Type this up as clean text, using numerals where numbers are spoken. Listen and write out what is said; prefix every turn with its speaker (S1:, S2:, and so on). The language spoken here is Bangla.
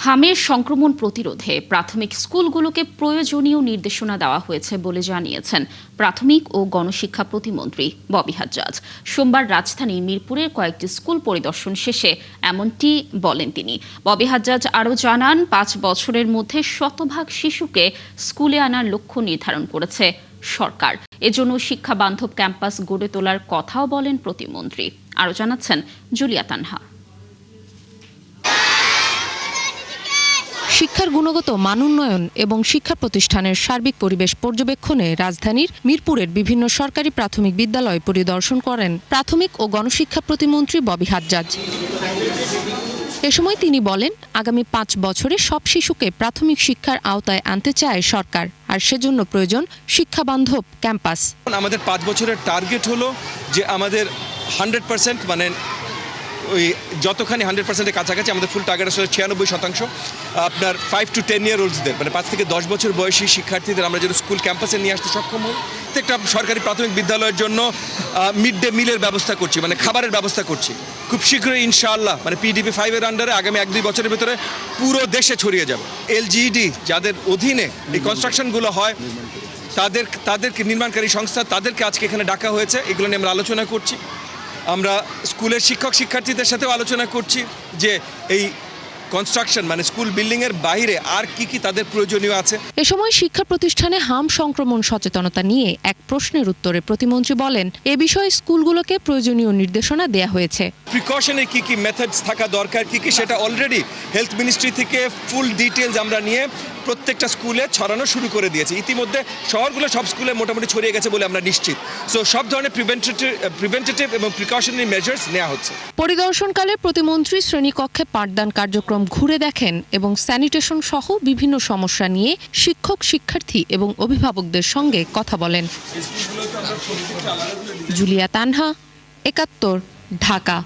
S1: হামের সংক্রমণ প্রতিরোধে প্রাথমিক স্কুলগুলোকে প্রয়োজনীয় নির্দেশনা দেওয়া হয়েছে বলে জানিয়েছেন প্রাথমিক ও গণশিক্ষা প্রতিমন্ত্রী ববি হাজ্জাজ। সোমবার রাজধানীর মিরপুরের কয়েকটি স্কুল পরিদর্শন শেষে এমনটি বলেন তিনি। ববি হাজ্জাজ আরও জানান, ৫ বছরের মধ্যে শতভাগ শিশুকে স্কুলে আনার লক্ষ্য নির্ধারণ করেছে সরকার। এজন্য শিক্ষা বান্ধব ক্যাম্পাস গড়ে তোলার কথাও বলেন প্রতিমন্ত্রী। আরও জানাচ্ছেন জুলিয়া তানহা।
S2: শিক্ষার গুণগত মানোন্নয়ন এবং শিক্ষা প্রতিষ্ঠানের সার্বিক পরিবেশ পর্যবেক্ষণে রাজধানীর মিরপুরের বিভিন্ন সরকারি প্রাথমিক বিদ্যালয় পরিদর্শন করেন প্রাথমিক ও গণশিক্ষা প্রতিমন্ত্রী ববি হাজ্জাজ। এ সময় তিনি বলেন, আগামী ৫ বছরে সব শিশুকে প্রাথমিক শিক্ষার আওতায় আনতে চায় সরকার, আর সেজন্য প্রয়োজন শিক্ষাবান্ধব ক্যাম্পাস।
S3: আমাদের ৫ বছরের টার্গেট হলো যে আমাদের 100% মানে ওই যতখানি 100%-এর কাছাকাছি আমাদের ফুল টার্গেট আসলে 96% আপনার 5 to 10 ইয়ার ওল্ডসদের মানে 5 থেকে 10 বছর বয়সী শিক্ষার্থীদের আমরা যেন স্কুল ক্যাম্পাসে নিয়ে আসতে সক্ষম হই। প্রত্যেকটা সরকারি প্রাথমিক বিদ্যালয়ের জন্য মিড ডে মিলের ব্যবস্থা করছি, মানে খাবারের ব্যবস্থা করছি। খুব শীঘ্রই ইনশাআল্লাহ মানে PDP 5-এর আন্ডারে আগামী 1-2 বছরের ভিতরে পুরো দেশে ছড়িয়ে যাবে। LGED যাদের অধীনে এই কনস্ট্রাকশনগুলো হয় তাদেরকে নির্মাণকারী সংস্থা তাদেরকে আজকে এখানে ডাকা হয়েছে। এগুলো নিয়ে আমরা আলোচনা করছি। আমরা স্কুলের শিক্ষক শিক্ষার্থীদের সাথেও আলোচনা করছি যে এই কনস্ট্রাকশন মানে স্কুল বিল্ডিংয়ের বাইরে আর কি তাদের প্রয়োজনীয় আছে।
S2: এ সময় শিক্ষা প্রতিষ্ঠানে হাম সংক্রমণ সচেতনতা নিয়ে এক প্রশ্নের উত্তরে প্রতিমন্ত্রী বলেন, এ বিষয়ে স্কুলগুলোকে প্রয়োজনীয় নির্দেশনা দেয়া হয়েছে।
S3: প্রিকশনের কি মেথডস থাকা দরকার কি সেটা অলরেডি হেলথ মিনিস্ট্রি থেকে ফুল ডিটেলস আমরা নিয়ে প্রত্যেকটা স্কুলে ছড়ানো শুরু করে দিয়েছে। ইতিমধ্যে শহরগুলো সব স্কুলে মোটামুটি ছড়িয়ে গেছে বলে আমরা নিশ্চিত। সো সব ধরনের প্রিভেন্টেটিভ এবং প্রিকশনারি মেজার্স নেওয়া হচ্ছে।
S2: পরিদর্শনকালে প্রতিমন্ত্রী শ্রেণীকক্ষে পাঠদান কার্যক্রম ঘুরে দেখেন এবং স্যানিটেশন সহ বিভিন্ন সমস্যা নিয়ে শিক্ষক শিক্ষার্থী এবং অভিভাবকদের সঙ্গে কথা বলেন। জুলিয়া তানহা, ৭১, ঢাকা।